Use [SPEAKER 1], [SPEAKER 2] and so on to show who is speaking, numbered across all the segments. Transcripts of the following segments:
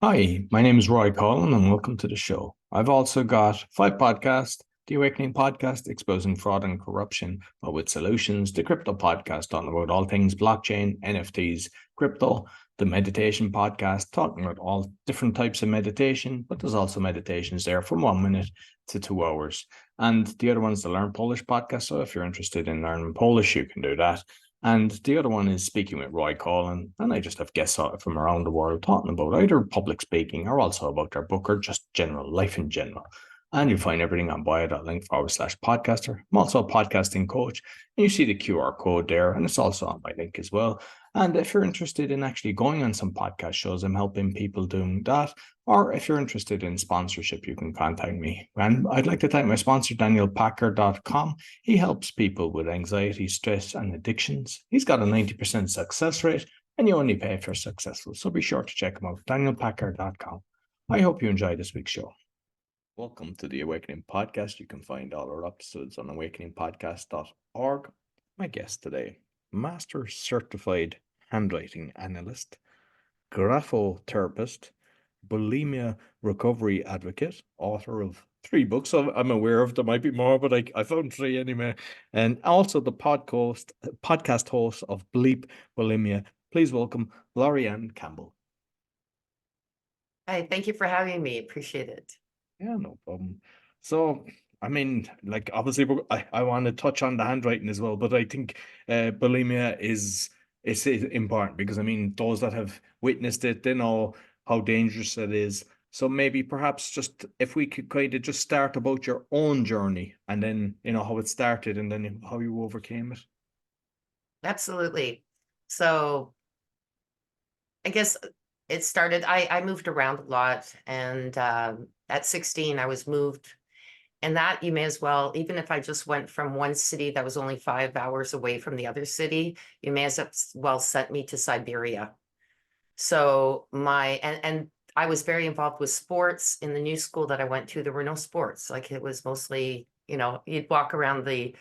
[SPEAKER 1] Hi, my name is Roy Coughlan and welcome to the show. I've also got five podcasts: the Awakening Podcast, exposing fraud and corruption, but with solutions; the Crypto Podcast, talking about all things blockchain, NFTs, crypto; the Meditation Podcast, talking about all different types of meditation, but there's also meditations there from 1 minute to 2 hours. And the other one's the Learn Polish Podcast. So if you're interested in learning Polish, you can do that. And the other one is Speaking with Roy Coughlan, and I just have guests from around the world talking about either public speaking or also about their book or just general life in general. And you'll find everything on bio.link/podcaster. I'm also a podcasting coach, and you see the QR code there, and it's also on my link as well. And if you're interested in actually going on some podcast shows, I'm helping people doing that. Or if you're interested in sponsorship, you can contact me. And I'd like to thank my sponsor, DanielPacker.com. He helps people with anxiety, stress, and addictions. He's got a 90% success rate, and you only pay if you're successful. So be sure to check him out, DanielPacker.com. I hope you enjoy this week's show. Welcome to the Awakening Podcast. You can find all our episodes on awakeningpodcast.org. My guest today, Master Certified Handwriting Analyst, Graphotherapist, Bulimia Recovery Advocate, author of 3 books. I'm aware of there might be more, but I found 3 anyway. And also the podcast host of Bleep Bulimia. Please welcome LaurieAnn Campbell.
[SPEAKER 2] Hi, thank you for having me. Appreciate it.
[SPEAKER 1] Yeah, no problem. So, I mean, like obviously, I want to touch on the handwriting as well, but I think bulimia is important because I mean, those that have witnessed it, they know how dangerous it is. So maybe perhaps just if we could kind of just start about your own journey and then how it started and then how you overcame it.
[SPEAKER 2] Absolutely. So I guess it started, I moved around a lot, and at 16, I was moved. And that you may as well, even if I just went from one city that was only 5 hours away from the other city, you may as well sent me to Siberia. So and I was very involved with sports in the new school that I went to. There were no sports. Like, it was mostly, you'd walk around the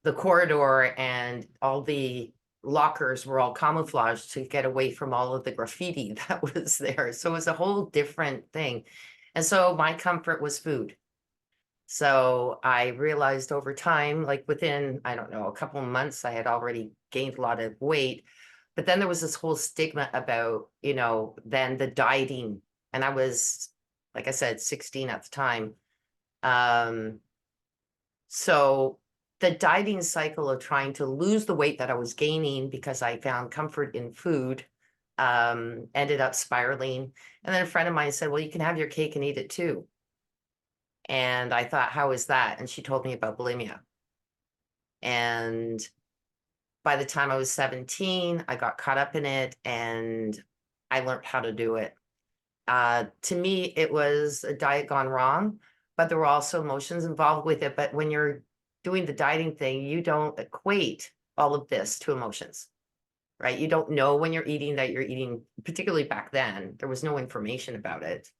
[SPEAKER 2] corridor and all the lockers were all camouflaged to get away from all of the graffiti that was there. So it was a whole different thing. And so my comfort was food. So I realized over time, like within, I don't know, a couple of months, I had already gained a lot of weight. But then there was this whole stigma about, then the dieting. And I was, like I said, 16 at the time. So the dieting cycle of trying to lose the weight that I was gaining because I found comfort in food ended up spiraling. And then a friend of mine said, well, you can have your cake and eat it too. And I thought, how is that? And she told me about bulimia. And by the time I was 17, I got caught up in it and I learned how to do it. To me, it was a diet gone wrong, but there were also emotions involved with it. But when you're doing the dieting thing, you don't equate all of this to emotions, right? You don't know when you're eating that you're eating, particularly back then, there was no information about it.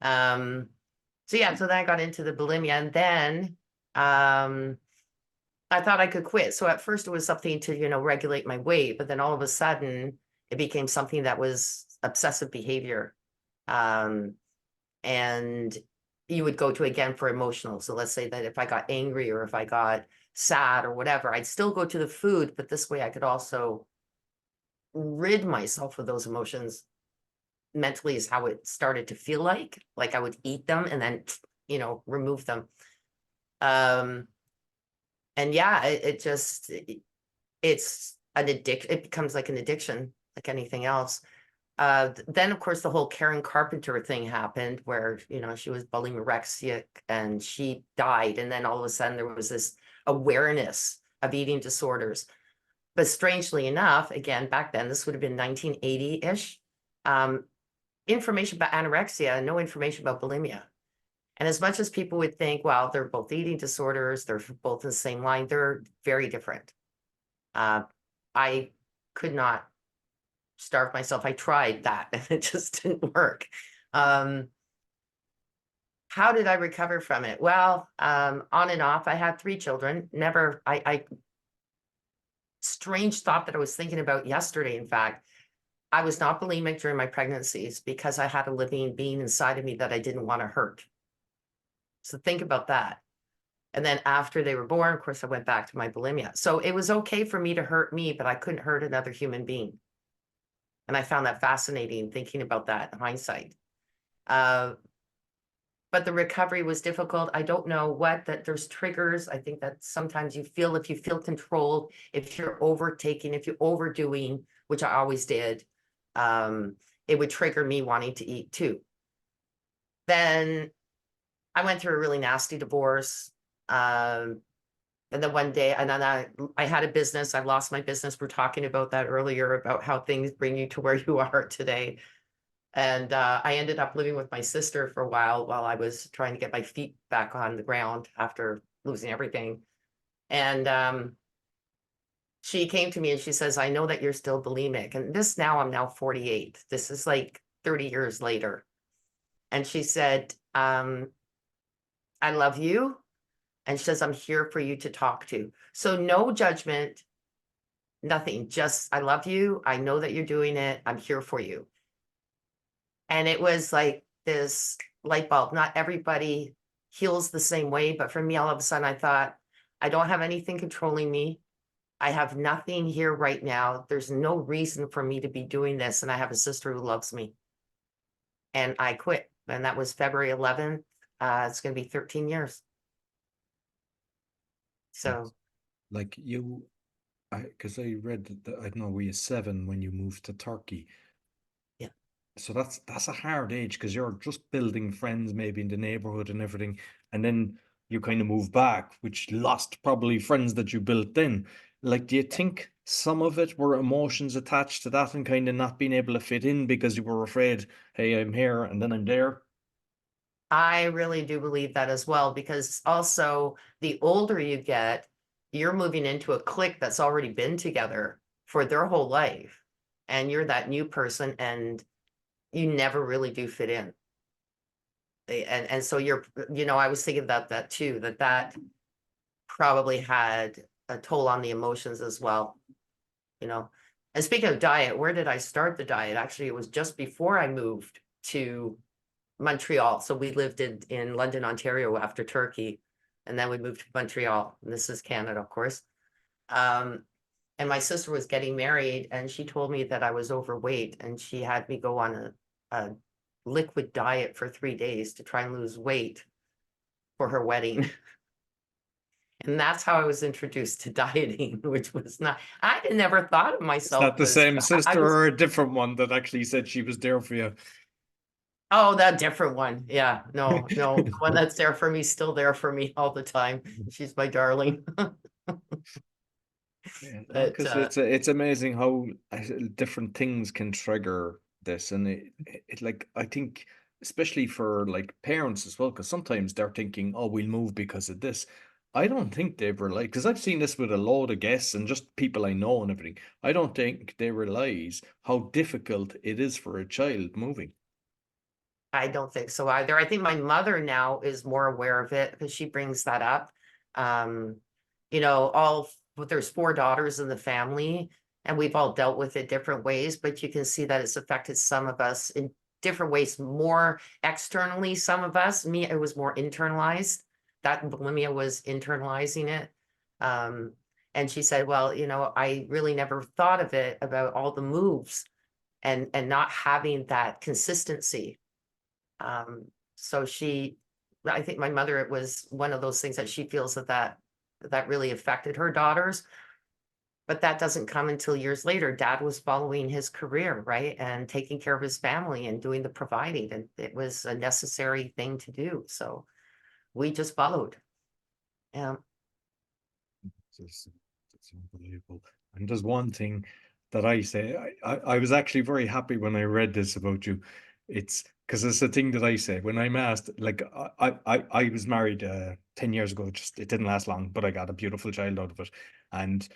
[SPEAKER 2] So yeah, so then I got into the bulimia, and then I thought I could quit. So at first it was something to, regulate my weight, but then all of a sudden it became something that was obsessive behavior. And you would go to again for emotional. So let's say that if I got angry or if I got sad or whatever, I'd still go to the food, but this way I could also rid myself of those emotions mentally, is how it started to feel like I would eat them and then, remove them. And yeah, it's an addiction. It becomes like an addiction, like anything else. Then of course the whole Karen Carpenter thing happened where, she was bulimirexic and she died. And then all of a sudden there was this awareness of eating disorders. But strangely enough, again, back then, this would have been 1980-ish, information about anorexia, no information about bulimia. And as much as people would think, well, they're both eating disorders, they're both in the same line, they're very different. I could not starve myself. I tried that and it just didn't work. How did I recover from it? Well, on and off. I had 3 children. Never, I strange thought that I was thinking about yesterday, in fact. I was not bulimic during my pregnancies because I had a living being inside of me that I didn't want to hurt. So think about that. And then after they were born, of course, I went back to my bulimia. So it was okay for me to hurt me, but I couldn't hurt another human being. And I found that fascinating thinking about that in hindsight. But the recovery was difficult. I don't know that there's triggers. I think that sometimes if you feel controlled, if you're overtaking, if you're overdoing, which I always did, it would trigger me wanting to eat too. Then I went through a really nasty divorce. And then one day, and then I had a business. I lost my business. We're talking about that earlier, about how things bring you to where you are today. And I ended up living with my sister for a while I was trying to get my feet back on the ground after losing everything. And she came to me and she says, I know that you're still bulimic. And I'm now 48. This is like 30 years later. And she said, I love you. And she says, I'm here for you to talk to. So no judgment, nothing, just, I love you. I know that you're doing it. I'm here for you. And it was like this light bulb. Not everybody heals the same way, but for me, all of a sudden I thought, I don't have anything controlling me. I have nothing here right now. There's no reason for me to be doing this. And I have a sister who loves me. And I quit. And that was February 11th. It's going to be 13 years. So,
[SPEAKER 3] like you, because I read that, I don't know, were you 7 when you moved to Turkey?
[SPEAKER 2] Yeah.
[SPEAKER 3] So that's a hard age, because you're just building friends maybe in the neighborhood and everything, and then you kind of move back, which lost probably friends that you built then. Like, do you think some of it were emotions attached to that and kind of not being able to fit in because you were afraid, hey, I'm here and then I'm there?
[SPEAKER 2] I really do believe that as well, because also the older you get, you're moving into a clique that's already been together for their whole life. And you're that new person and you never really do fit in. And so I was thinking about that too, that probably had a toll on the emotions as well. And speaking of diet, where did I start the diet? Actually, it was just before I moved to Montreal. So we lived in London, Ontario after Turkey, and then we moved to Montreal. And this is Canada, of course. And my sister was getting married, and she told me that I was overweight, and she had me go on a liquid diet for 3 days to try and lose weight for her wedding. And that's how I was introduced to dieting, which was I had never thought of
[SPEAKER 3] Is
[SPEAKER 2] myself
[SPEAKER 3] that the
[SPEAKER 2] as,
[SPEAKER 3] same
[SPEAKER 2] I
[SPEAKER 3] sister
[SPEAKER 2] was,
[SPEAKER 3] or a different one that actually said she was there for you?
[SPEAKER 2] oh, that different one. Yeah, no, the one that's there for me, still there for me all the time. She's my darling.
[SPEAKER 3] Yeah,
[SPEAKER 2] But
[SPEAKER 3] because it's amazing how different things can trigger this, and it like, I think especially for like parents as well, because sometimes they're thinking, oh, we'll move because of this. I don't think they realize, because I've seen this with a load of guests and just people I know and everything. I don't think they realize how difficult it is for a child moving.
[SPEAKER 2] I don't think so either. I think my mother now is more aware of it because she brings that up. Um, there's 4 daughters in the family, and we've all dealt with it different ways, but you can see that it's affected some of us in different ways, more externally, some of us. Me, it was more internalized. That bulimia was internalizing it. And she said, well, I really never thought of it about all the moves and not having that consistency. So I think my mother, it was one of those things that she feels that really affected her daughters, but that doesn't come until years later. Dad was following his career, right? And taking care of his family and doing the providing, and it was a necessary thing to do. So we just followed. Yeah.
[SPEAKER 3] It's unbelievable. And there's one thing that I say, I was actually very happy when I read this about you. It's because it's a thing that I say when I'm asked, like, I was married 10 years ago, just it didn't last long, but I got a beautiful child out of it. And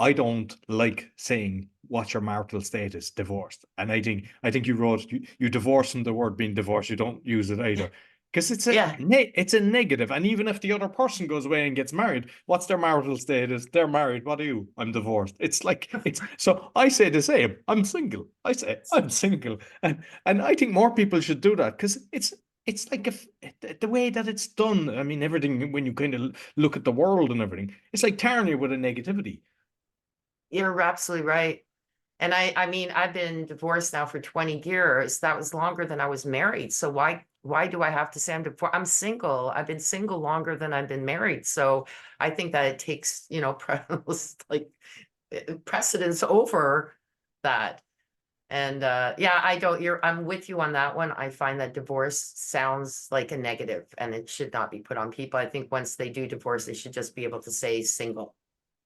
[SPEAKER 3] I don't like saying what's your marital status, divorced. And I think you wrote, you divorce from the word being divorced, you don't use it either. Because it's
[SPEAKER 2] Yeah.
[SPEAKER 3] it's a negative. And even if the other person goes away and gets married, what's their marital status? They're married. What are you? I'm divorced. It's like, so I say the same. I'm single. I say I'm single. And I think more people should do that, because it's like if the way that it's done. I mean, everything, when you kind of look at the world and everything, it's like tarring you with a negativity.
[SPEAKER 2] You're absolutely right. And I mean, I've been divorced now for 20 years. That was longer than I was married. So why do I have to say I'm divorced? I'm single. I've been single longer than I've been married. So I think that it takes, like precedence over that. And yeah, I'm with you on that one. I find that divorce sounds like a negative, and it should not be put on people. I think once they do divorce, they should just be able to say single.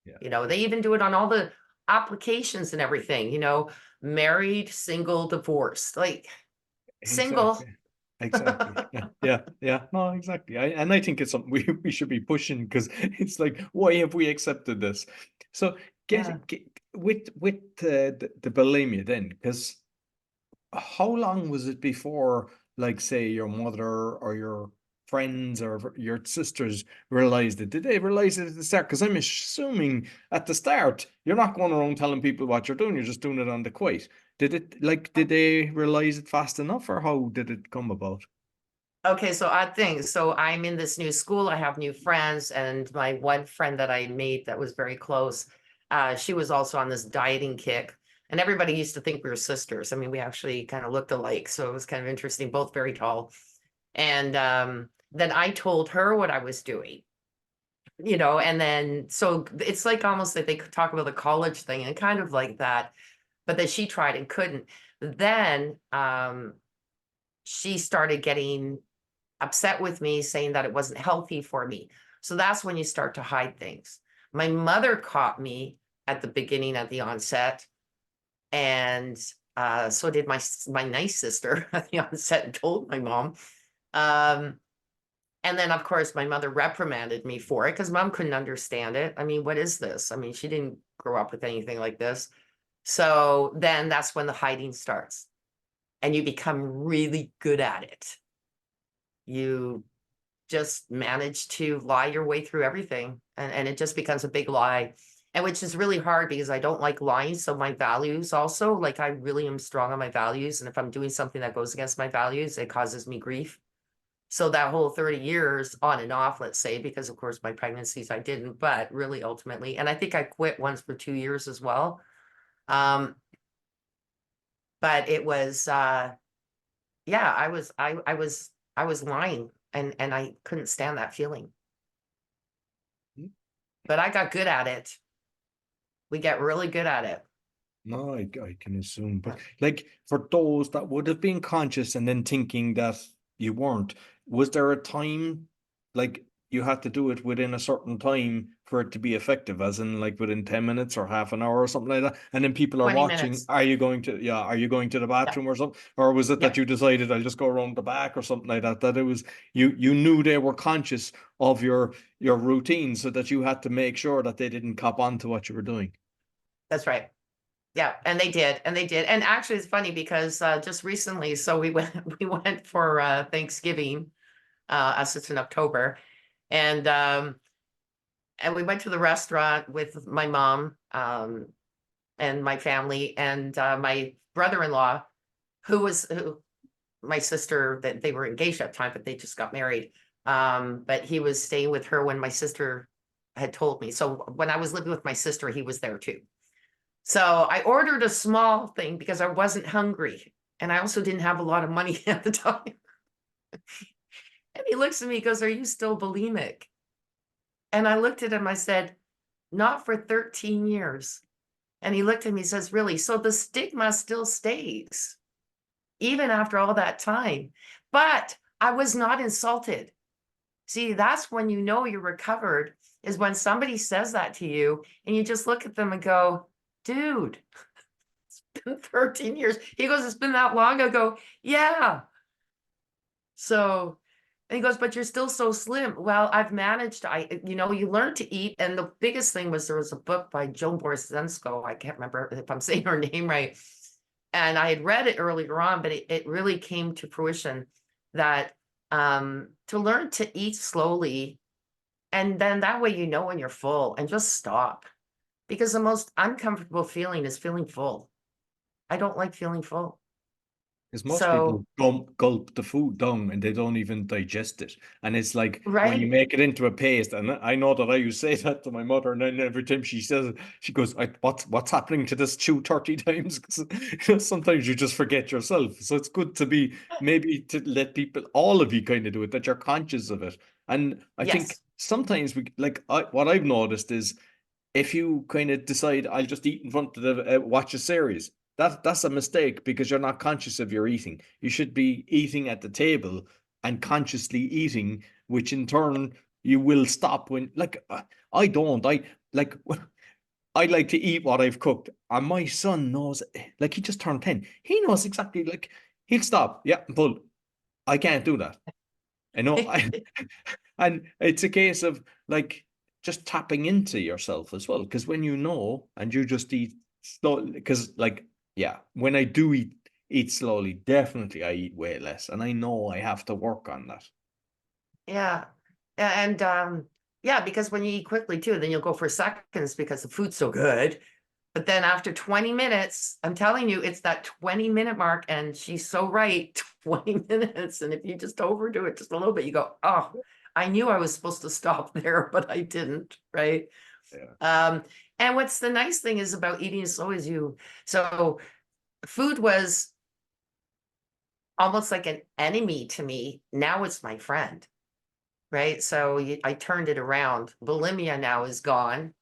[SPEAKER 3] Yeah.
[SPEAKER 2] They even do it on all the applications and everything, married, single, divorced, like single.
[SPEAKER 3] Exactly. Yeah. No, exactly. And I think it's something we should be pushing, because it's like, why have we accepted this? So
[SPEAKER 2] Yeah.
[SPEAKER 3] with the bulimia then, because how long was it before, like, say, your mother or your friends or your sisters realized it? Did they realize it at the start? Because I'm assuming at the start you're not going around telling people what you're doing, you're just doing it on the quiet. Did they realize it fast enough, or how did it come about?
[SPEAKER 2] Okay, so odd thing. So I'm in this new school. I have new friends, and my one friend that I made that was very close, she was also on this dieting kick. And everybody used to think we were sisters. I mean, we actually kind of looked alike. So it was kind of interesting, both very tall. And then I told her what I was doing, and then so it's like almost that they could talk about the college thing and kind of like that, but that she tried and couldn't. Then she started getting upset with me, saying that it wasn't healthy for me. So that's when you start to hide things. My mother caught me at the beginning of the onset, and so did my nice sister at the onset, and told my mom. And then, of course, my mother reprimanded me for it, because mom couldn't understand it. I mean, what is this? I mean, she didn't grow up with anything like this. So then that's when the hiding starts, and you become really good at it. You just manage to lie your way through everything, and it just becomes a big lie. And which is really hard, because I don't like lying. So my values also, like, I really am strong on my values. And if I'm doing something that goes against my values, it causes me grief. So that whole 30 years on and off, let's say, because of course my pregnancies I didn't, but really ultimately, and I think I quit once for 2 years as well. But it was yeah, I was lying, and I couldn't stand that feeling. But I got good at it. We get really good at it.
[SPEAKER 3] No, I can assume. But like, for those that would have been conscious and then thinking that you weren't, was there a time, like, you had to do it within a certain time for it to be effective, as in like within 10 minutes or half an hour or something like that? And then people are
[SPEAKER 2] 20
[SPEAKER 3] watching,
[SPEAKER 2] minutes.
[SPEAKER 3] are you going to the bathroom or something? Or was it that you decided, I'll just go around the back or something like that? That it was, you knew they were conscious of your routine, so that you had to make sure that they didn't cop on to what you were doing.
[SPEAKER 2] That's right. Yeah, and they did. And actually, it's funny because just recently, so we went for Thanksgiving, us it's in October, and we went to the restaurant with my mom and my family, and my brother-in-law, who my sister, that they were engaged at the time, but they just got married. But he was staying with her when my sister had told me. So when I was living with my sister, he was there too. So I ordered a small thing because I wasn't hungry, and I also didn't have a lot of money at the time. And he looks at me, he goes, "Are you still bulimic?" And I looked at him, I said, "Not for 13 years." And he looked at me, he says, "Really? So the stigma still stays, even after all that time." But I was not insulted. See, that's when you know you're recovered, is when somebody says that to you and you just look at them and go, "Dude, it's been 13 years. He goes, "It's been that long?" I go, "Yeah." So, and he goes, "But you're still so slim." Well, I've managed. You learn to eat. And the biggest thing was, there was a book by Joan Borzensko. I can't remember if I'm saying her name right. And I had read it earlier on, but it really came to fruition that to learn to eat slowly. And then that way, when you're full and just stop. Because the most uncomfortable feeling is feeling full. I don't like feeling full.
[SPEAKER 3] Because most
[SPEAKER 2] So,
[SPEAKER 3] people gulp the food down and they don't even digest it. And it's like when you
[SPEAKER 2] right?
[SPEAKER 3] make it into a paste, and I know that I used to say that to my mother, and then every time she says it, she goes, what's happening to this chew 30 times? 'Cause sometimes you just forget yourself. So it's good to be maybe to let people, all of you kind of do it, that you're conscious of it. And I think
[SPEAKER 2] Yes.
[SPEAKER 3] sometimes what I've noticed is if you kind of decide I'll just eat in front of the watch a series, that's a mistake because you're not conscious of your eating. You should be eating at the table and consciously eating, which in turn you will stop when I don't. I like I like to eat what I've cooked, and my son knows. Like he just turned 10. He knows exactly. Like he'll stop. Yeah, but I can't do that. I know. And it's a case of like just tapping into yourself as well. Because when you know and you just eat slowly, because yeah, when I do eat slowly, definitely I eat way less. And I know I have to work on that.
[SPEAKER 2] Yeah. And yeah, because when you eat quickly too, then you'll go for seconds because the food's so good. But then after 20 minutes, I'm telling you, it's that 20-minute mark. And she's so right, 20 minutes. And if you just overdo it just a little bit, you go, oh, I knew I was supposed to stop there, but I didn't. Right.
[SPEAKER 3] Yeah.
[SPEAKER 2] And what's the nice thing is about eating slow is so food was almost like an enemy to me. Now it's my friend. Right. So I turned it around. Bulimia now is gone.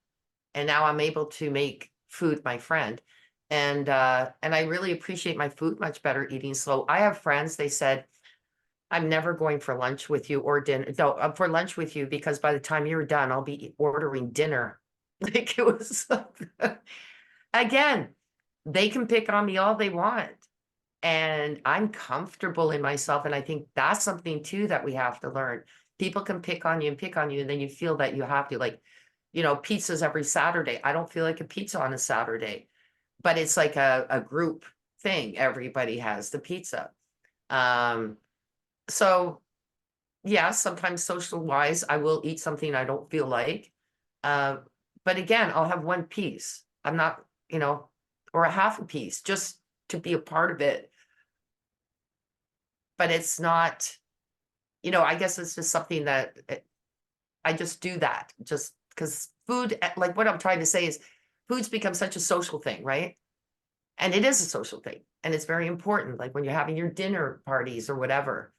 [SPEAKER 2] And now I'm able to make food my friend. And I really appreciate my food much better eating slow. I have friends, they said, I'm never going for lunch with you or dinner. No, for lunch with you because by the time you're done, I'll be ordering dinner. Like it was again, they can pick on me all they want. And I'm comfortable in myself. And I think that's something too that we have to learn. People can pick on you, and then you feel that you have to, like, pizzas every Saturday. I don't feel like a pizza on a Saturday, but it's like a group thing. Everybody has the pizza. Um, so yeah, sometimes social wise, I will eat something I don't feel like. Uh, but again, I'll have one piece. I'm not, or a half a piece just to be a part of it. But it's not, I guess it's just something that I just do that just because food, like what I'm trying to say is food's become such a social thing, right? And it is a social thing and it's very important, like when you're having your dinner parties or whatever.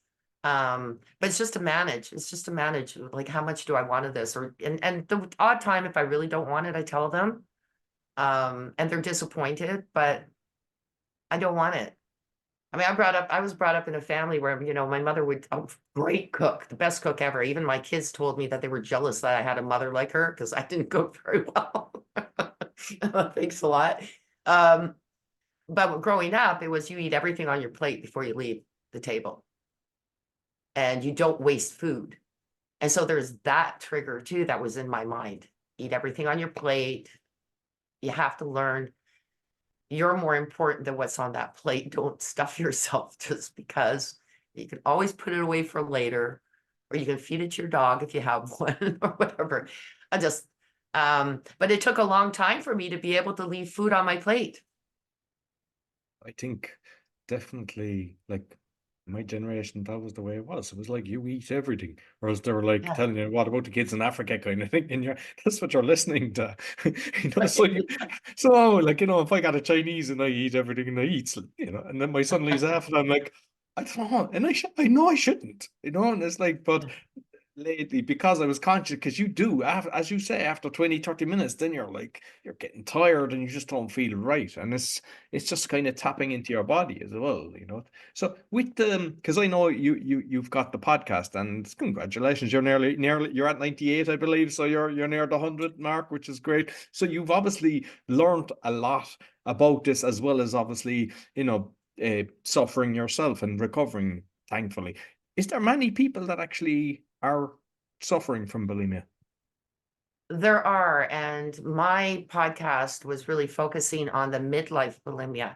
[SPEAKER 2] But it's just to manage. It's just to manage, like how much do I want of this? And the odd time, if I really don't want it, I tell them. And they're disappointed, but I don't want it. I mean, I was brought up in a family where, my mother would, great cook, the best cook ever. Even my kids told me that they were jealous that I had a mother like her because I didn't cook very well. Thanks a lot. But growing up, it was you eat everything on your plate before you leave the table. And you don't waste food. And so there's that trigger too that was in my mind. Eat everything on your plate. You have to learn you're more important than what's on that plate. Don't stuff yourself just because. You can always put it away for later, or you can feed it to your dog if you have one or whatever. But it took a long time for me to be able to leave food on my plate.
[SPEAKER 3] I think definitely like my generation, that was the way it was. It was like you eat everything, or else they were like
[SPEAKER 2] Yeah.
[SPEAKER 3] telling you, "What about the kids in Africa?" kind of thing, and that's what you're listening to, So like if I got a Chinese and I eat everything and I eat, and then my son leaves after, I'm like, I don't know, and I know I shouldn't, and it's like, but lately because I was conscious, because you do, after, as you say, after 20-30 minutes, then you're getting tired and you just don't feel right, and it's just kind of tapping into your body as well. So with because I know you've got the podcast, and congratulations, you're nearly you're at 98, I believe, so you're near the 100 mark, which is great. So you've obviously learned a lot about this, as well as obviously suffering yourself and recovering, thankfully. Is there many people that actually are suffering from bulimia?
[SPEAKER 2] There are, and my podcast was really focusing on the midlife bulimia.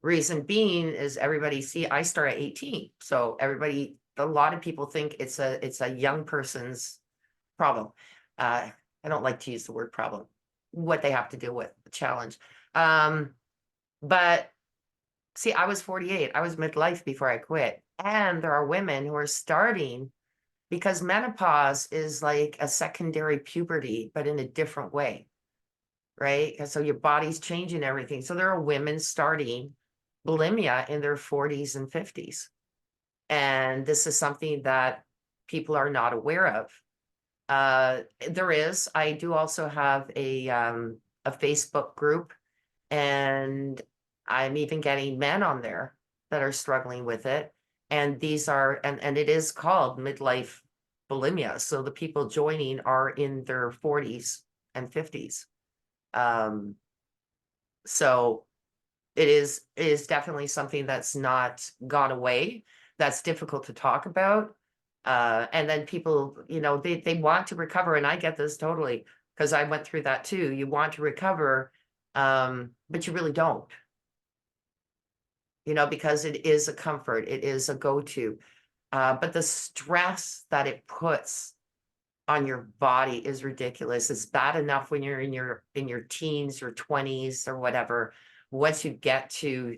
[SPEAKER 2] Reason being is everybody, see, I start at 18. So everybody a lot of people think it's a young person's problem. I don't like to use the word problem, what they have to deal with, the challenge. But see, I was 48. I was midlife before I quit. And there are women who are starting because menopause is like a secondary puberty, but in a different way, right? And so your body's changing everything. So there are women starting bulimia in their 40s and 50s. And this is something that people are not aware of. I do also have a Facebook group, and I'm even getting men on there that are struggling with it. And these are, and it is called midlife bulimia. So the people joining are in their 40s and 50s. So it is definitely something that's not gone away, that's difficult to talk about. And then people, they want to recover, and I get this totally, because I went through that too. You want to recover, but you really don't, because it is a comfort, it is a go-to. But the stress that it puts on your body is ridiculous. It's bad enough when you're in your teens or 20s or whatever. Once you get to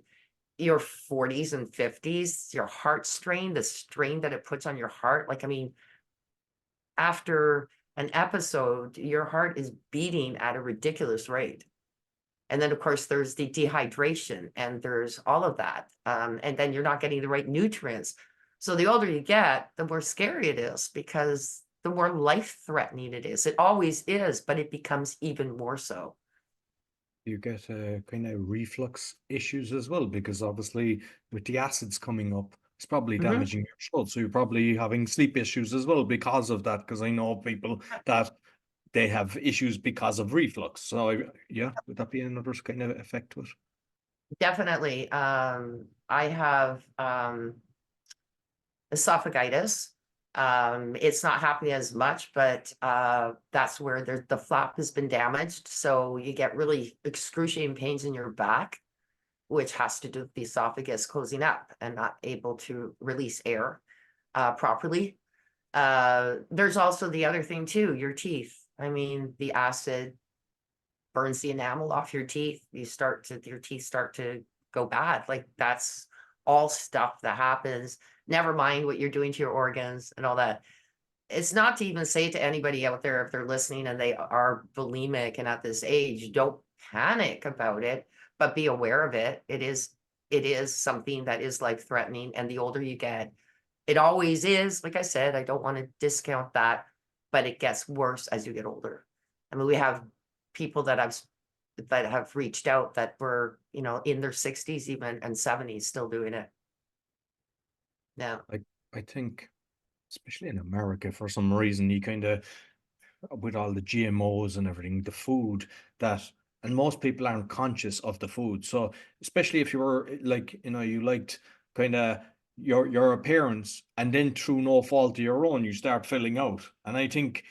[SPEAKER 2] your 40s and 50s, your heart strain, the strain that it puts on your heart. Like, I mean, after an episode, your heart is beating at a ridiculous rate. And then, of course, there's the dehydration and there's all of that. And then you're not getting the right nutrients. So the older you get, the more scary it is, because the more life-threatening it is. It always is, but it becomes even more so.
[SPEAKER 3] You get kind of reflux issues as well, because obviously with the acids coming up, it's probably damaging your throat. So you're probably having sleep issues as well because of that, because I know people that they have issues because of reflux. So yeah, would that be another kind of effect to it?
[SPEAKER 2] Definitely. I have esophagitis. It's not happening as much, but that's where the flap has been damaged. So you get really excruciating pains in your back, which has to do with the esophagus closing up and not able to release air properly. There's also the other thing too, your teeth. I mean, the acid burns the enamel off your teeth. Your teeth start to go bad. Like, that's all stuff that happens. Never mind what you're doing to your organs and all that. It's not to even say to anybody out there, if they're listening and they are bulimic and at this age, don't panic about it, but be aware of it. It is something that is life threatening. And the older you get, it always is. Like I said, I don't want to discount that, but it gets worse as you get older. I mean, we have people that have reached out that were, in their 60s even and 70s still doing it. Yeah.
[SPEAKER 3] I think, especially in America, for some reason, you kind of, with all the GMOs and everything, the food and most people aren't conscious of the food. So especially if you were like, you liked kind of your appearance, and then through no fault of your own, you start filling out. And I think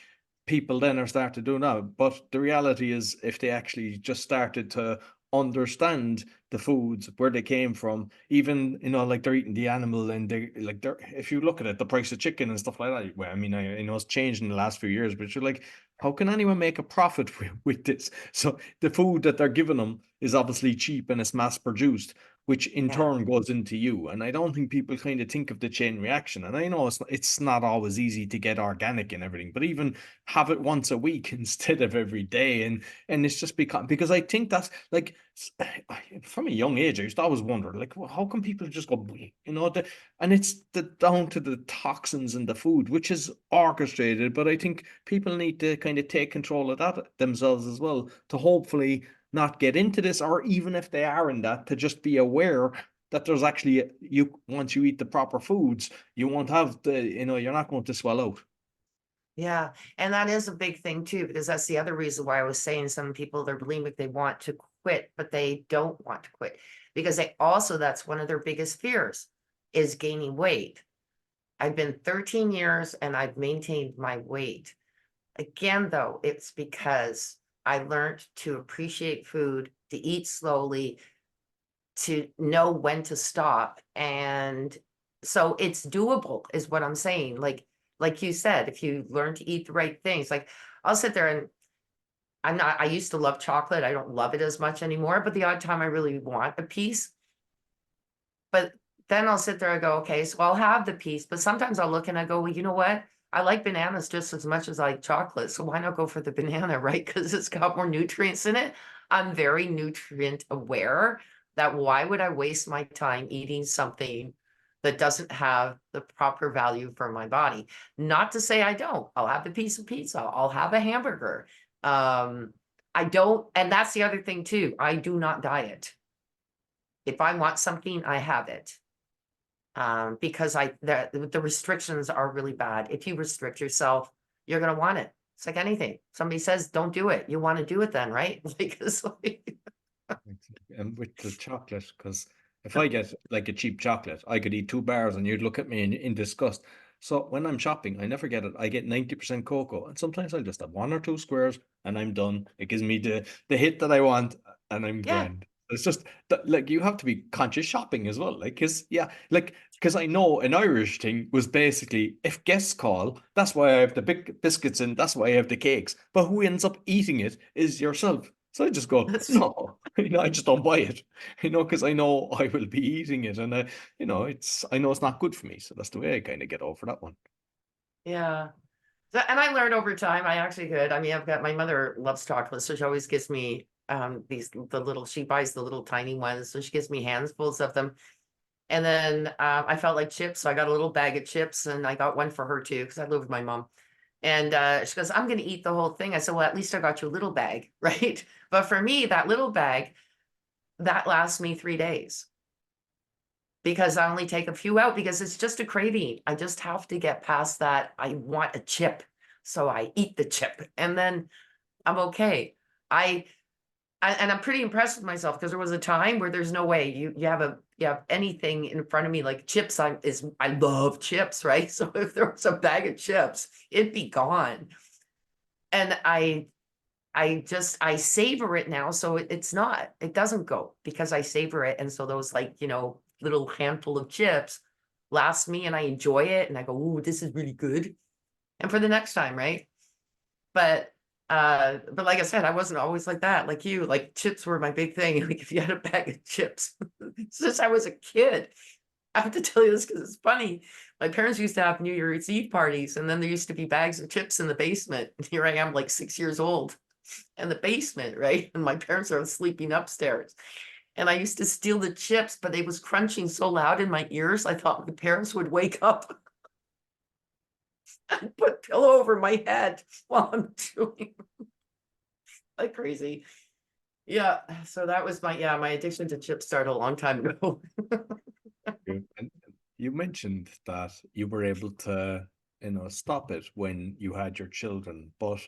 [SPEAKER 3] people then are starting to do now. But the reality is, if they actually just started to understand the foods, where they came from, even like they're eating the animal, and if you look at it, the price of chicken and stuff like that, well, I mean, I know it's changed in the last few years, but you're like, how can anyone make a profit with this? So the food that they're giving them is obviously cheap and it's mass produced, which in turn goes into you. And I don't think people kind of think of the chain reaction. And I know it's not always easy to get organic and everything, but even have it once a week instead of every day. And it's just because I think that's like, from a young age, I used to always wonder, like, well, how can people just go, and it's down to the toxins in the food, which is orchestrated. But I think people need to kind of take control of that themselves as well, to hopefully not get into this, or even if they are in that, to just be aware that there's actually, once you eat the proper foods, you won't have you're not going to swell out.
[SPEAKER 2] Yeah. And that is a big thing too, because that's the other reason why I was saying some people, they're bulimic, they want to quit, but they don't want to quit, because that's one of their biggest fears, is gaining weight. I've been 13 years and I've maintained my weight. Again, though, it's because I learned to appreciate food, to eat slowly, to know when to stop. And So it's doable is what I'm saying. Like you said, if you learn to eat the right things, like I'll sit there and I used to love chocolate. I don't love it as much anymore, but the odd time I really want a piece. But then I'll sit there and go, okay, so I'll have the piece, but sometimes I'll look and I go, well, you know what? I like bananas just as much as I like chocolate. So why not go for the banana, right? Because it's got more nutrients in it. I'm very nutrient aware that why would I waste my time eating something that doesn't have the proper value for my body? Not to say I don't. I'll have a piece of pizza. I'll have a hamburger. I don't, and that's the other thing too. I do not diet. If I want something, I have it. Because the restrictions are really bad. If you restrict yourself, you're gonna want it. It's like anything. Somebody says, don't do it. You want to do it then, right? Because
[SPEAKER 3] And with the chocolate, because if I get like a cheap chocolate, I could eat 2 bars and you'd look at me in disgust. So when I'm shopping, I never get it. I get 90% cocoa, and sometimes I'll just have 1 or 2 squares and I'm done. It gives me the hit that I want, and I'm
[SPEAKER 2] yeah,
[SPEAKER 3] grand. It's just that, like, you have to be conscious shopping as well. Like, because I know an Irish thing was basically, if guests call, that's why I have the big biscuits and that's why I have the cakes. But who ends up eating it is yourself. So I just go,
[SPEAKER 2] that's
[SPEAKER 3] no, I just don't buy it, because I know I will be eating it, and I know it's not good for me. So that's the way I kind of get over that one.
[SPEAKER 2] yeah. So, and I learned over time, I actually could. I mean, I've got my mother loves chocolate, so she always gives me she buys the little tiny ones, so she gives me handfuls of them. And then I felt like chips, so I got a little bag of chips, and I got one for her too, because I live with my mom. And she goes, I'm going to eat the whole thing. I said, well, at least I got you a little bag, right? But for me, that little bag, that lasts me 3 days because I only take a few out because it's just a craving. I just have to get past that. I want a chip. So I eat the chip and then I'm okay. I and I'm pretty impressed with myself because there was a time where there's no way you have anything in front of me like chips. I love chips, right? So if there was a bag of chips, it'd be gone. And I savor it now, so it doesn't go because I savor it, and so those little handful of chips last me, and I enjoy it, and I go, "Ooh, this is really good," and for the next time, right? But but like I said, I wasn't always like that. Like you, like chips were my big thing. Like if you had a bag of chips, since I was a kid, I have to tell you this because it's funny. My parents used to have New Year's Eve parties, and then there used to be bags of chips in the basement. And here I am, like 6 years old in the basement, right? And my parents are sleeping upstairs. And I used to steal the chips, but it was crunching so loud in my ears, I thought my parents would wake up and put pillow over my head while I'm chewing like crazy. Yeah, so that was my addiction to chips started a long time ago.
[SPEAKER 3] And you mentioned that you were able to, stop it when you had your children, but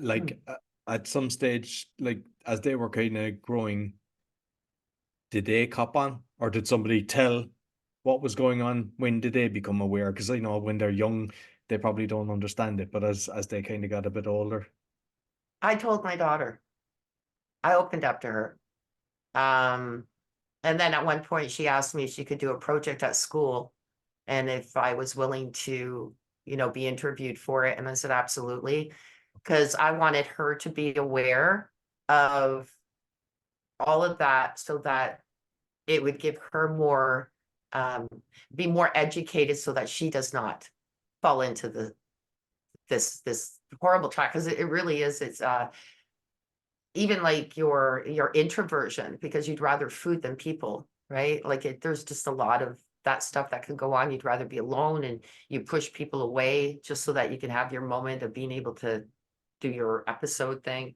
[SPEAKER 3] like at some stage, like as they were kind of growing, did they cop on, or did somebody tell what was going on? When did they become aware? Because I know when they're young, they probably don't understand it, but as they kind of got a bit older.
[SPEAKER 2] I told my daughter. I opened up to her. Um, and then at one point she asked me if she could do a project at school and if I was willing to, be interviewed for it. And I said, absolutely. Because I wanted her to be aware of all of that so that it would give her more, be more educated so that she does not fall into this horrible track. Because it really is, it's even like your introversion because you'd rather food than people, right? Like there's just a lot of that stuff that could go on. You'd rather be alone and you push people away just so that you can have your moment of being able to do your episode thing.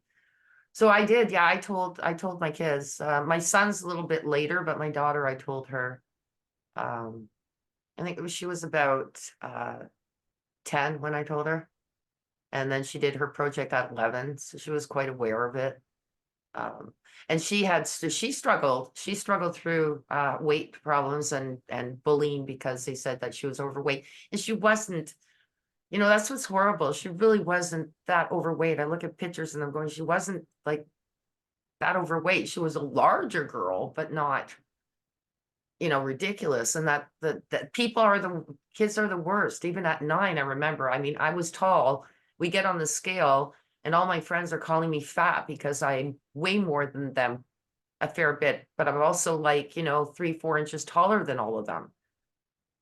[SPEAKER 2] So I did, yeah. I told my kids. My son's a little bit later, but my daughter, I told her. Um, I think she was about 10 when I told her, and then she did her project at 11, so she was quite aware of it. Um, and she struggled through weight problems and bullying because they said that she was overweight and she wasn't. That's what's horrible. She really wasn't that overweight. I look at pictures and I'm going, she wasn't like that overweight. She was a larger girl, but not ridiculous. And that kids are the worst. Even at 9, I remember, I mean, I was tall. We get on the scale and all my friends are calling me fat because I'm way more than them, a fair bit, but I'm also like, 3-4 inches taller than all of them.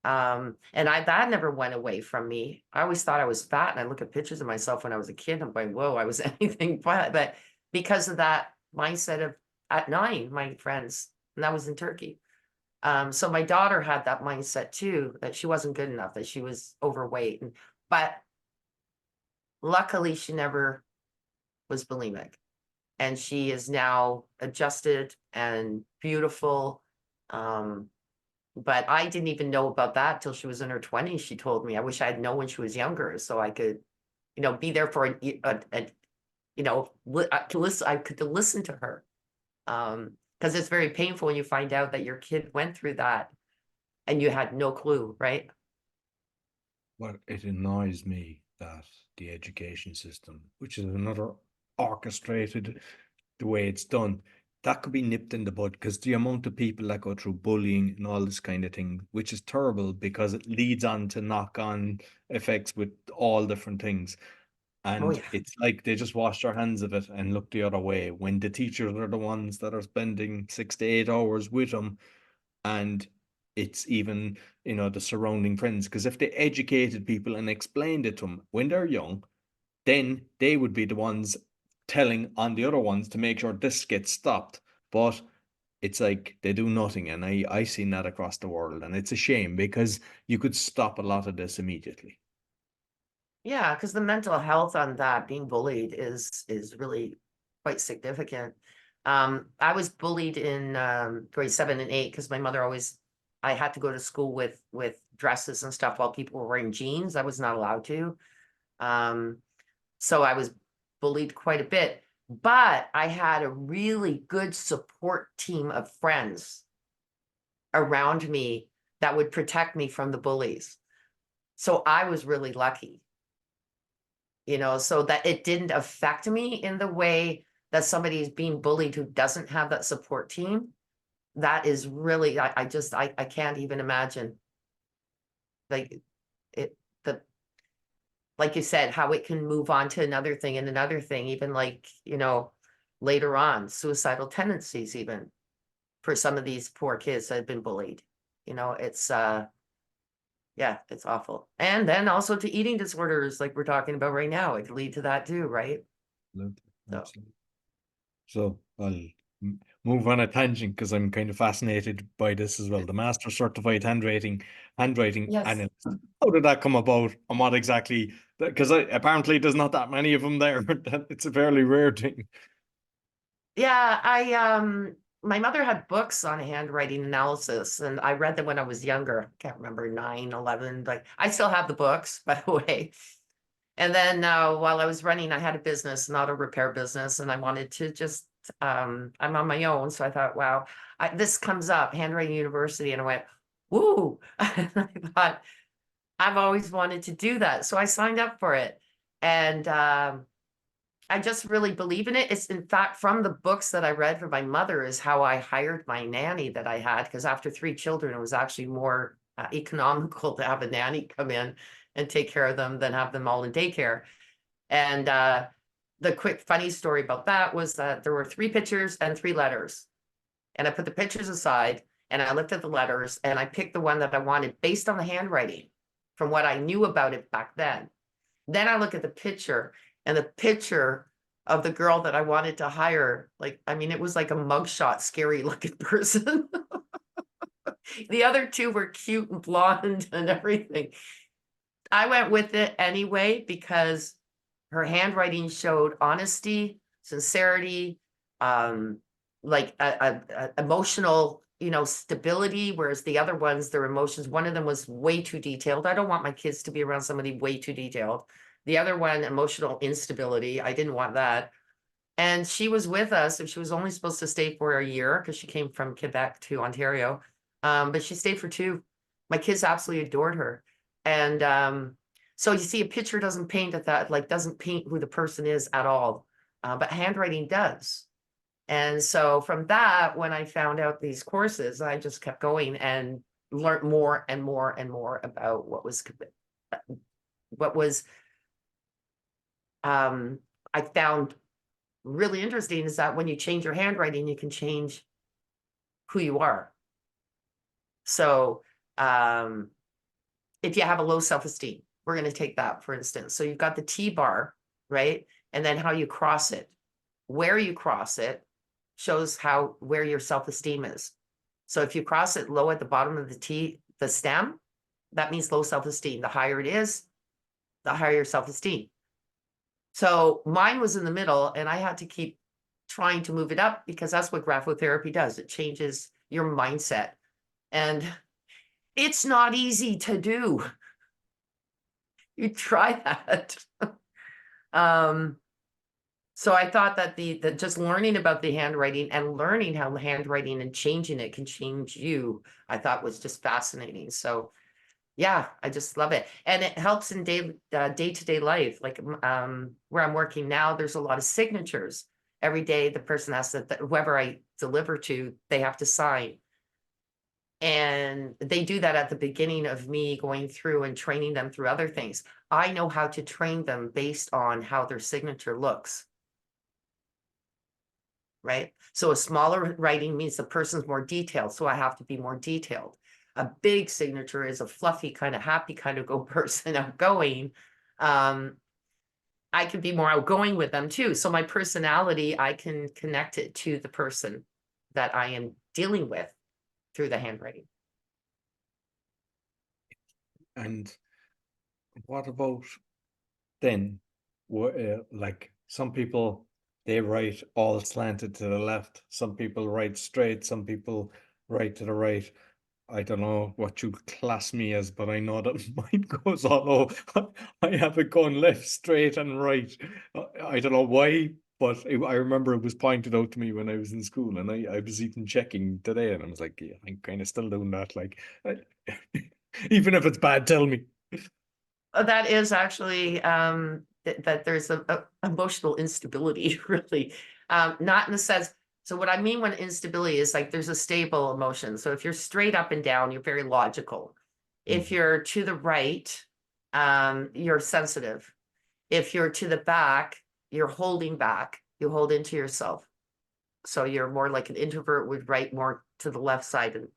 [SPEAKER 2] And that never went away from me. I always thought I was fat, and I look at pictures of myself when I was a kid, I'm like, whoa, I was anything but because of that mindset of at 9, my friends, and that was in Turkey. So my daughter had that mindset too, that she wasn't good enough, that she was overweight, but luckily she never was bulimic. And she is now adjusted and beautiful. But I didn't even know about that till she was in her 20s. She told me, I wish I had known when she was younger, so I could, be there for to listen. I could listen to her. Because it's very painful when you find out that your kid went through that and you had no clue, right?
[SPEAKER 3] Well, it annoys me that the education system, which is another orchestrated the way it's done, that could be nipped in the bud, because the amount of people that go through bullying and all this kind of thing, which is terrible because it leads on to knock-on effects with all different things. And
[SPEAKER 2] yeah.
[SPEAKER 3] it's like they just wash their hands of it and look the other way when the teachers are the ones that are spending 6 to 8 hours with them. And it's even, the surrounding friends. Because if they educated people and explained it to them when they're young, then they would be the ones telling on the other ones to make sure this gets stopped. But it's like they do nothing. And I seen that across the world. And it's a shame because you could stop a lot of this immediately.
[SPEAKER 2] Yeah, because the mental health on that, being bullied is really quite significant. I was bullied in grade 7 and 8 because my mother I had to go to school with dresses and stuff while people were wearing jeans. I was not allowed to. So I was bullied quite a bit, but I had a really good support team of friends around me that would protect me from the bullies. So I was really lucky. So that it didn't affect me in the way that somebody is being bullied who doesn't have that support team. That is really, I can't even imagine. Like like you said, how it can move on to another thing and another thing, even like, later on, suicidal tendencies, even for some of these poor kids that have been bullied. It's yeah, it's awful. And then also to eating disorders like we're talking about right now. It could lead to that too, right?
[SPEAKER 3] Absolutely. So I'll move on a tangent because I'm kind of fascinated by this as well. The Master Certified Handwriting
[SPEAKER 2] Yes.
[SPEAKER 3] Analyst. How did that come about, and what exactly? Because apparently there's not that many of them there. It's a fairly rare thing.
[SPEAKER 2] Yeah, my mother had books on handwriting analysis, and I read them when I was younger. I can't remember, 9, 11, but I still have the books, by the way. And then while I was running, I had a business, an auto repair business, and I wanted to just, I'm on my own. So I thought, wow, this comes up, Handwriting University. And I went, woo. And I thought, I've always wanted to do that. So I signed up for it. And I just really believe in it. It's in fact from the books that I read for my mother is how I hired my nanny that I had, because after 3 children, it was actually more economical to have a nanny come in and take care of them than have them all in daycare. And the quick funny story about that was that there were 3 pictures and 3 letters. And I put the pictures aside and I looked at the letters and I picked the one that I wanted based on the handwriting from what I knew about it back then. Then I look at the picture, and the picture of the girl that I wanted to hire, like, I mean, it was like a mugshot, scary looking person. The other 2 were cute and blonde and everything. I went with it anyway because her handwriting showed honesty, sincerity, like a emotional, stability, whereas the other ones, their emotions, one of them was way too detailed. I don't want my kids to be around somebody way too detailed. The other one, emotional instability. I didn't want that. And she was with us, and she was only supposed to stay for a year because she came from Quebec to Ontario. But she stayed for 2. My kids absolutely adored her. And so you see, a picture doesn't paint at that, like doesn't paint who the person is at all. But handwriting does. And so from that, when I found out these courses, I just kept going and learned more and more and more about what was I found really interesting is that when you change your handwriting, you can change who you are. So if you have a low self-esteem, we're going to take that for instance. So you've got the T bar, right? And then how you cross it, where you cross it shows where your self-esteem is. So if you cross it low at the bottom of the stem, that means low self-esteem. The higher it is, the higher your self-esteem. So mine was in the middle, and I had to keep trying to move it up because that's what graphotherapy does. It changes your mindset. And it's not easy to do. You try that. So I thought that the just learning about the handwriting and learning how the handwriting and changing it can change you, I thought was just fascinating. So yeah, I just love it. And it helps in day-to-day life. Like where I'm working now, there's a lot of signatures. Every day the person has to, whoever I deliver to, they have to sign. And they do that at the beginning of me going through and training them through other things. I know how to train them based on how their signature looks. Right? So a smaller writing means the person's more detailed. So I have to be more detailed. A big signature is a fluffy kind of happy kind of go person, outgoing. I can be more outgoing with them too. So my personality, I can connect it to the person that I am dealing with through the handwriting.
[SPEAKER 3] And what about then? Like some people, they write all slanted to the left. Some people write straight. Some people write to the right. I don't know what you class me as, but I know that mine goes all over. I have it going left, straight, and right. I don't know why, but I remember it was pointed out to me when I was in school, and I was even checking today, and I was like, yeah, I'm kind of still doing that. Like, even if it's bad, tell me.
[SPEAKER 2] That is actually that there's a emotional instability, really. Not in the sense. So what I mean when instability is like there's a stable emotion. So if you're straight up and down, you're very logical. If you're to the right, you're sensitive. If you're to the back, you're holding back. You hold into yourself. So you're more like an introvert would write more to the left side. And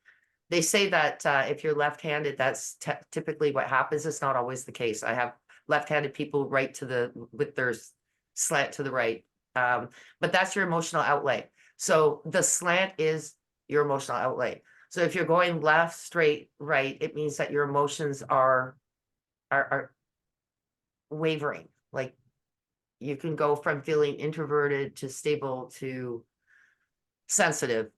[SPEAKER 2] they say that if you're left-handed, that's typically what happens. It's not always the case. I have left-handed people write with their slant to the right. But that's your emotional outlay. So the slant is your emotional outlay. So if you're going left, straight, right, it means that your emotions are wavering. Like you can go from feeling introverted to stable to sensitive,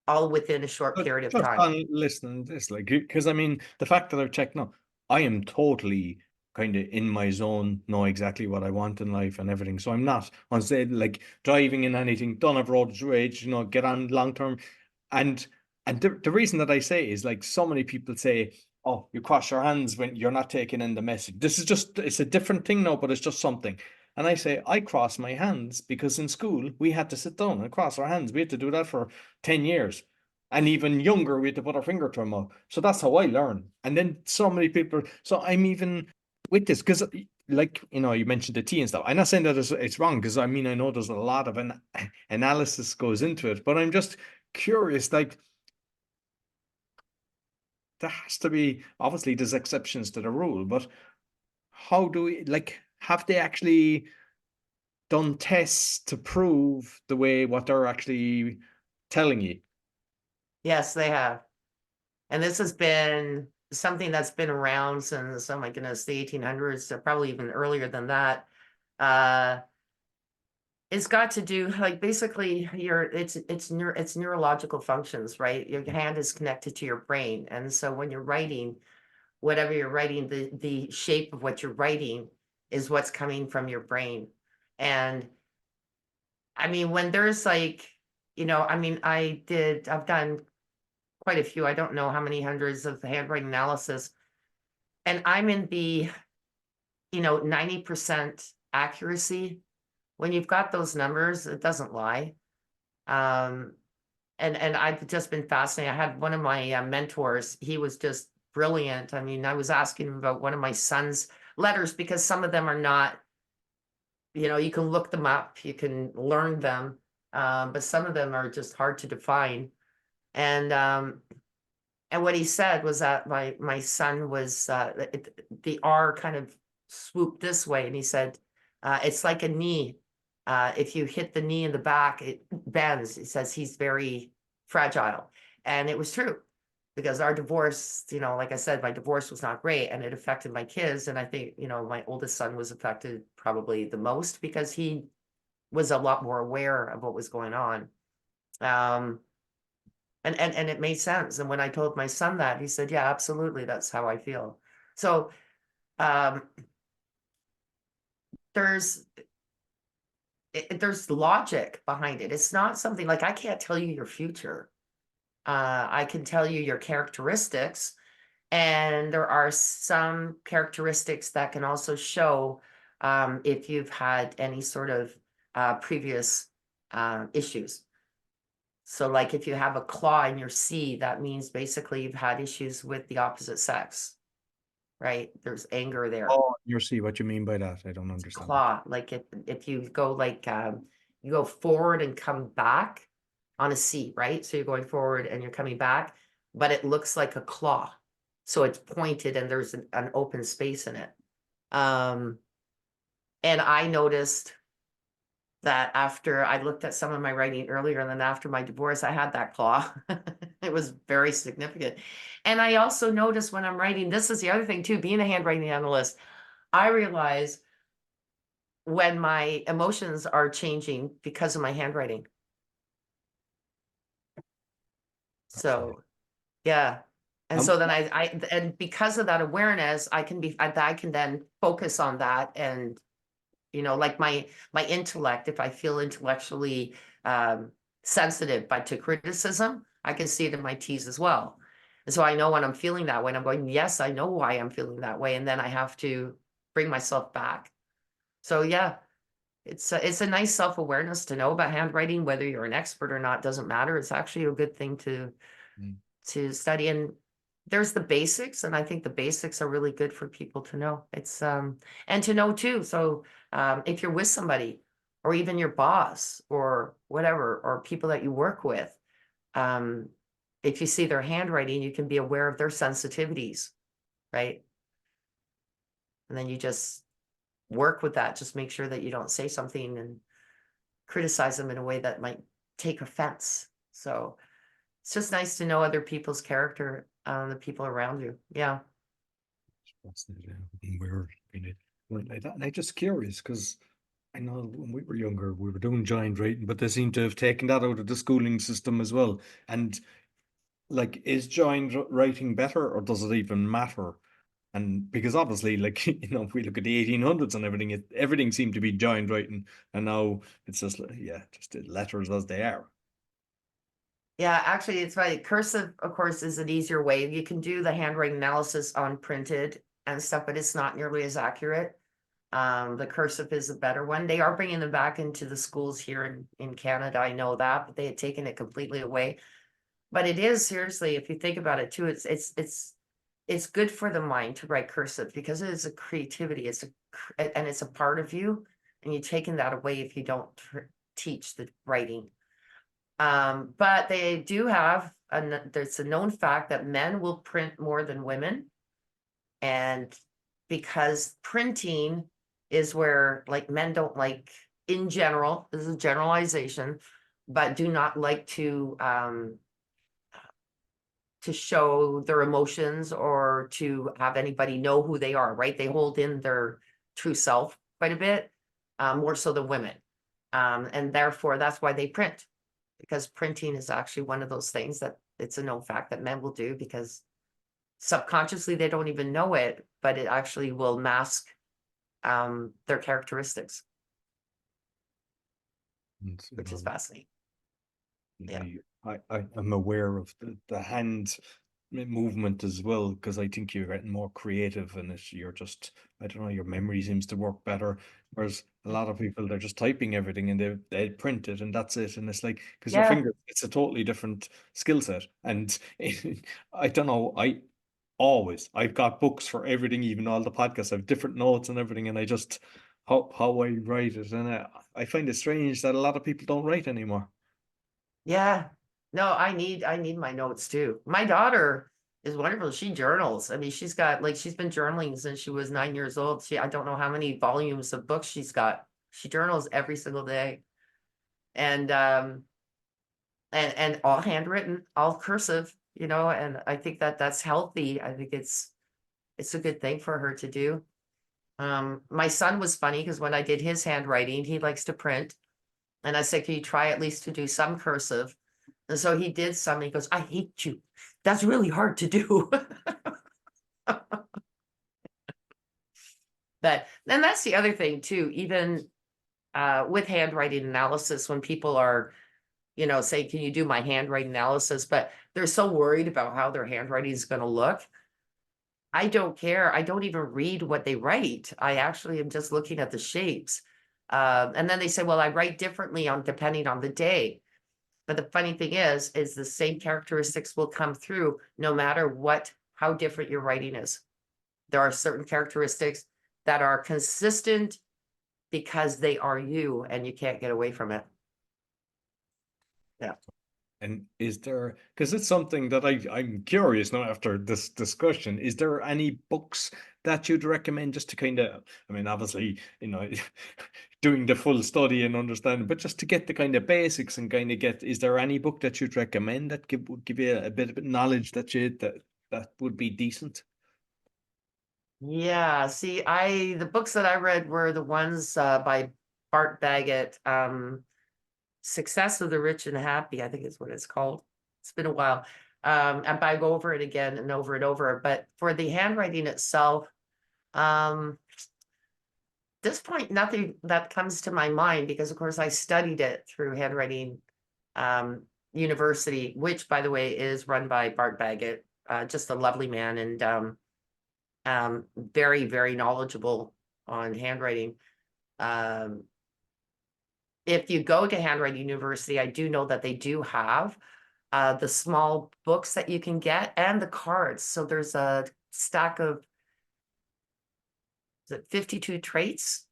[SPEAKER 2] all within a short
[SPEAKER 3] But
[SPEAKER 2] period of
[SPEAKER 3] just
[SPEAKER 2] time.
[SPEAKER 3] on listening to this, like, because I mean, the fact that I've checked now, I am totally kind of in my zone, know exactly what I want in life and everything. So I'm not on say like driving in anything, don't have road rage, get on long term. And the reason that I say is like so many people say, oh, you cross your hands when you're not taking in the message. This is just, it's a different thing now, but it's just something. And I say, I cross my hands because in school we had to sit down and cross our hands. We had to do that for 10 years. And even younger, we had to put our finger to them out. So that's how I learn. And then so many people, so I'm even with this, because like, you mentioned the tea and stuff. I'm not saying that it's wrong, because I mean, I know there's a lot of analysis goes into it, but I'm just curious, like, there has to be, obviously there's exceptions to the rule, but how do we, like, have they actually done tests to prove the way what they're actually telling you?
[SPEAKER 2] Yes, they have. And this has been something that's been around since, oh my goodness, the 1800s, so probably even earlier than that. It's got to do like basically it's neurological functions, right? Your hand is connected to your brain. And so when you're writing, whatever you're writing, the shape of what you're writing is what's coming from your brain. And I mean, when there's like, I mean, I've done quite a few, I don't know how many hundreds of handwriting analysis. And I'm in the, 90% accuracy. When you've got those numbers, it doesn't lie. Um, and I've just been fascinated. I had one of my mentors, he was just brilliant. I mean, I was asking him about one of my son's letters because some of them are not, you can look them up, you can learn them, but some of them are just hard to define. And what he said was that my son was the R kind of swooped this way, and he said it's like a knee. If you hit the knee in the back, it bends. He says he's very fragile, and it was true because our divorce, like I said, my divorce was not great, and it affected my kids. And I think my oldest son was affected probably the most because he was a lot more aware of what was going on. And it made sense. And when I told my son that, he said, yeah, absolutely, that's how I feel. So um, there's logic behind it. It's not something like I can't tell you your future. I can tell you your characteristics, and there are some characteristics that can also show if you've had any sort of previous issues. So like if you have a claw in your C, that means basically you've had issues with the opposite sex, right? There's anger there.
[SPEAKER 3] Oh, you see what you mean by that. I don't
[SPEAKER 2] It's a
[SPEAKER 3] understand.
[SPEAKER 2] claw, like if you go like you go forward and come back on a C, right? So you're going forward and you're coming back, but it looks like a claw. So it's pointed and there's an open space in it. And I noticed that after I looked at some of my writing earlier, and then after my divorce, I had that claw. It was very significant. And I also noticed when I'm writing, this is the other thing too, being a handwriting analyst, I realize when my emotions are changing because of my handwriting. So, yeah. And so then and because of that awareness, I can then focus on that. And like my intellect, if I feel intellectually sensitive but to criticism, I can see it in my T's as well. And so I know when I'm feeling that way, I'm going, yes, I know why I'm feeling that way, and then I have to bring myself back. So yeah, it's a nice self-awareness to know about handwriting. Whether you're an expert or not doesn't matter. It's actually a good thing to study. And there's the basics, and I think the basics are really good for people to know. It's and to know too. So if you're with somebody or even your boss or whatever, or people that you work with, if you see their handwriting, you can be aware of their sensitivities, right? And then you just work with that. Just make sure that you don't say something and criticize them in a way that might take offense. So it's just nice to know other people's character, the people around you. Yeah.
[SPEAKER 3] We're like that. And I'm just curious because I know when we were younger, we were doing giant writing, but they seem to have taken that out of the schooling system as well. And like, is giant writing better, or does it even matter? And because obviously, like, if we look at the 1800s and everything, everything seemed to be giant writing, and now it's just just the letters as they are.
[SPEAKER 2] Yeah, actually, it's right. Cursive, of course, is an easier way. You can do the handwriting analysis on printed and stuff, but it's not nearly as accurate. The cursive is a better one. They are bringing them back into the schools here in Canada. I know that, but they had taken it completely away. But it is, seriously, if you think about it too, it's good for the mind to write cursive because it is a creativity. And it's a part of you, and you're taking that away if you don't teach the writing. But they do have there's a known fact that men will print more than women. And because printing is where, like, men don't like, in general, this is a generalization, but do not like to show their emotions or to have anybody know who they are, right? They hold in their true self quite a bit, more so than women. And therefore, that's why they print, because printing is actually one of those things that it's a known fact that men will do because subconsciously they don't even know it, but it actually will mask their characteristics, which is fascinating. Yeah.
[SPEAKER 3] I'm aware of the hand movement as well, because I think you're getting more creative and you're just, I don't know, your memory seems to work better. Whereas a lot of people, they're just typing everything and they print it and that's it. And it's like, because your
[SPEAKER 2] Yeah.
[SPEAKER 3] finger, it's a totally different skill set. And I don't know, I've got books for everything, even all the podcasts, I have different notes and everything. And I just, how I write it. And I find it strange that a lot of people don't write anymore.
[SPEAKER 2] Yeah. No, I need my notes too. My daughter is wonderful. She journals. I mean, she's been journaling since she was 9 years old. I don't know how many volumes of books she's got. She journals every single day. And and all handwritten, all cursive, and I think that that's healthy. I think it's a good thing for her to do. My son was funny because when I did his handwriting, he likes to print. And I said, can you try at least to do some cursive? And so he did some. He goes, I hate you. That's really hard to do. But then that's the other thing too, even with handwriting analysis, when people are, say, can you do my handwriting analysis? But they're so worried about how their handwriting is going to look. I don't care. I don't even read what they write. I actually am just looking at the shapes. And then they say, well, I write differently depending on the day. But the funny thing is the same characteristics will come through no matter how different your writing is. There are certain characteristics that are consistent because they are you and you can't get away from it. Yeah.
[SPEAKER 3] And is there, because it's something that I'm curious now after this discussion, is there any books that you'd recommend just to kind of, I mean, obviously, doing the full study and understanding, but just to get the kind of basics and kind of is there any book that you'd recommend that would give you a bit of knowledge that would be decent?
[SPEAKER 2] Yeah. See, the books that I read were the ones by Bart Baggett, Success of the Rich and Happy, I think is what it's called. It's been a while. And I go over it again and over. But for the handwriting itself, this point, nothing that comes to my mind because, of course, I studied it through handwriting university, which, by the way, is run by Bart Baggett, just a lovely man and very, very knowledgeable on handwriting. If you go to handwriting university, I do know that they do have the small books that you can get and the cards. So there's a stack of 52 traits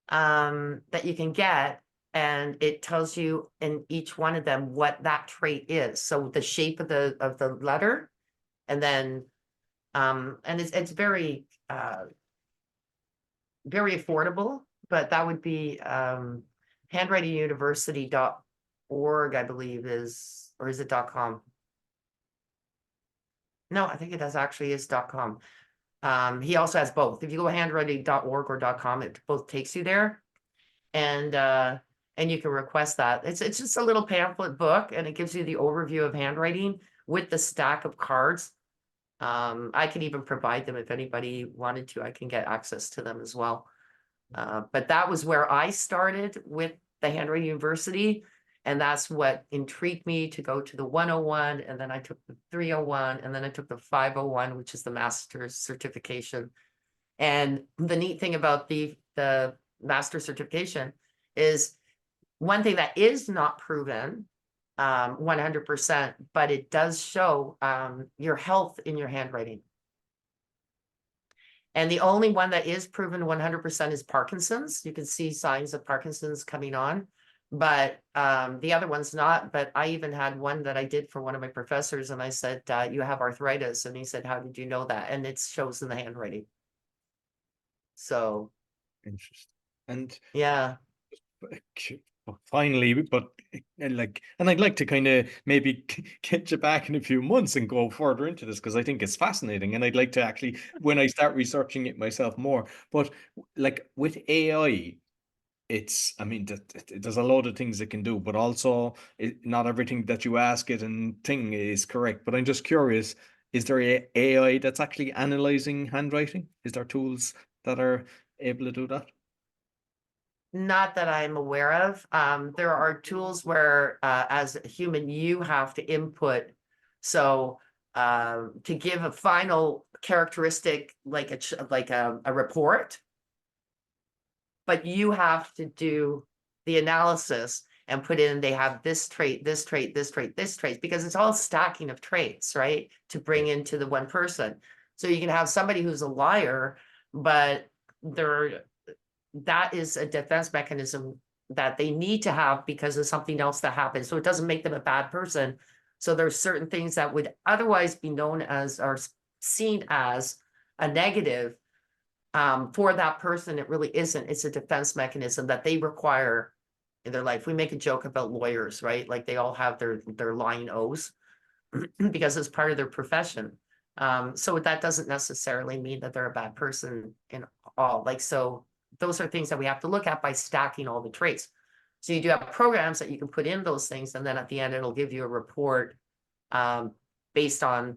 [SPEAKER 2] that you can get, and it tells you in each one of them what that trait is. So the shape of the letter, and then and it's very very affordable, but that would be handwritinguniversity.org, I believe or is it .com? No, I think it actually is .com. He also has both. If you go handwriting.org or .com, it both takes you there. And you can request that. It's just a little pamphlet book, and it gives you the overview of handwriting with the stack of cards. I can even provide them if anybody wanted to. I can get access to them as well. But that was where I started with the Handwriting University, and that's what intrigued me to go to the 101, and then I took the 301, and then I took the 501, which is the master's certification. And the neat thing about the master certification is one thing that is not proven 100%, but it does show your health in your handwriting. And the only one that is proven 100% is Parkinson's. You can see signs of Parkinson's coming on, but the other one's not. But I even had one that I did for one of my professors, and I said, you have arthritis. And he said, how did you know that? And it shows in the handwriting. So
[SPEAKER 3] Interesting. And
[SPEAKER 2] yeah.
[SPEAKER 3] Finally, but and I'd like to kind of maybe get you back in a few months and go further into this because I think it's fascinating, and I'd like to actually, when I start researching it myself more. But like with AI, I mean, there's a lot of things it can do, but also not everything that you ask it and thing is correct. But I'm just curious, is there a AI that's actually analyzing handwriting? Is there tools that are able to do that?
[SPEAKER 2] Not that I'm aware of. There are tools where, as a human, you have to input. So to give a final characteristic, like a report. But you have to do the analysis and put in, they have this trait, this trait, this trait, this trait, because it's all stacking of traits, right? To bring into the one person. So you can have somebody who's a liar, but that is a defense mechanism that they need to have because of something else that happened. So it doesn't make them a bad person. So there's certain things that would otherwise be known as, or seen as, a negative. For that person, it really isn't. It's a defense mechanism that they require in their life. We make a joke about lawyers, right? Like they all have their lying O's because it's part of their profession. So that doesn't necessarily mean that they're a bad person in all. Like, so those are things that we have to look at by stacking all the traits. So you do have programs that you can put in those things, and then at the end, it'll give you a report based on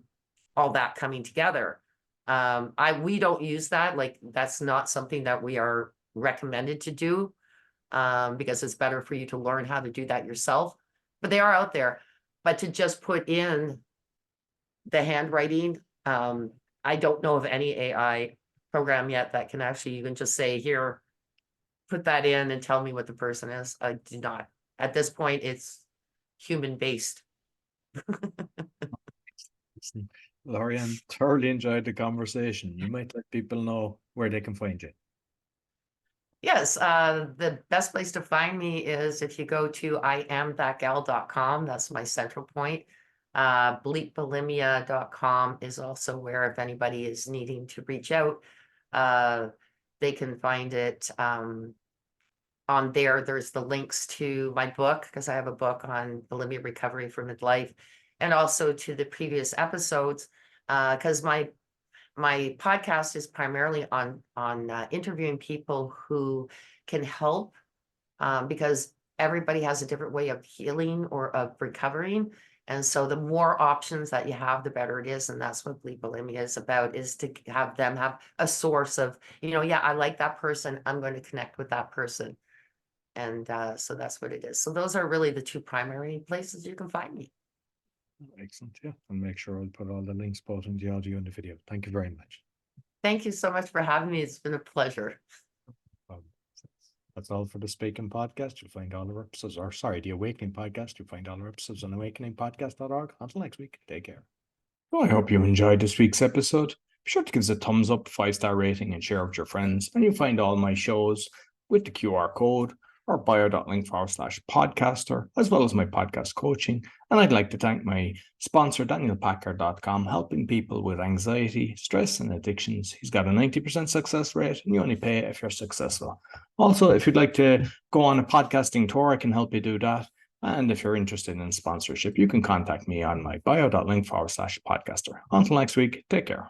[SPEAKER 2] all that coming together. We don't use that. Like, that's not something that we are recommended to do, because it's better for you to learn how to do that yourself. But they are out there. But to just put in the handwriting, I don't know of any AI program yet that can actually, you can just say, here, put that in and tell me what the person is. I do not. At this point, it's human based.
[SPEAKER 3] LaurieAnn, thoroughly enjoyed the conversation. You might let people know where they can find you.
[SPEAKER 2] Yes, the best place to find me is if you go to iamthatgal.com. That's my central point. Bleepbulimia.com is also where, if anybody is needing to reach out, they can find it on there. There's the links to my book, because I have a book on bulimia recovery for midlife, and also to the previous episodes, because my podcast is primarily on interviewing people who can help, because everybody has a different way of healing or of recovering. And so the more options that you have, the better it is. And that's what Bleep Bulimia is about, is to have them have a source of, yeah, I like that person, I'm going to connect with that person. And so that's what it is. So those are really the two primary places you can find me.
[SPEAKER 3] Excellent. Yeah. And make sure I'll put all the links both in the audio and the video. Thank you very much.
[SPEAKER 2] Thank you so much for having me. It's been a pleasure.
[SPEAKER 3] That's all for the Speaking Podcast. You'll find all our episodes, the Awakening Podcast. You'll find all our episodes on awakeningpodcast.org. Until next week, take care.
[SPEAKER 1] Well, I hope you enjoyed this week's episode. Be sure to give us a thumbs up, 5-star rating, and share with your friends. And you'll find all my shows with the QR code or bio.link/podcaster, as well as my podcast coaching. And I'd like to thank my sponsor, DanielPacker.com, helping people with anxiety, stress, and addictions. He's got a 90% success rate, and you only pay if you're successful. Also, if you'd like to go on a podcasting tour, I can help you do that. And if you're interested in sponsorship, you can contact me on my bio.link/podcaster. Until next week, take care.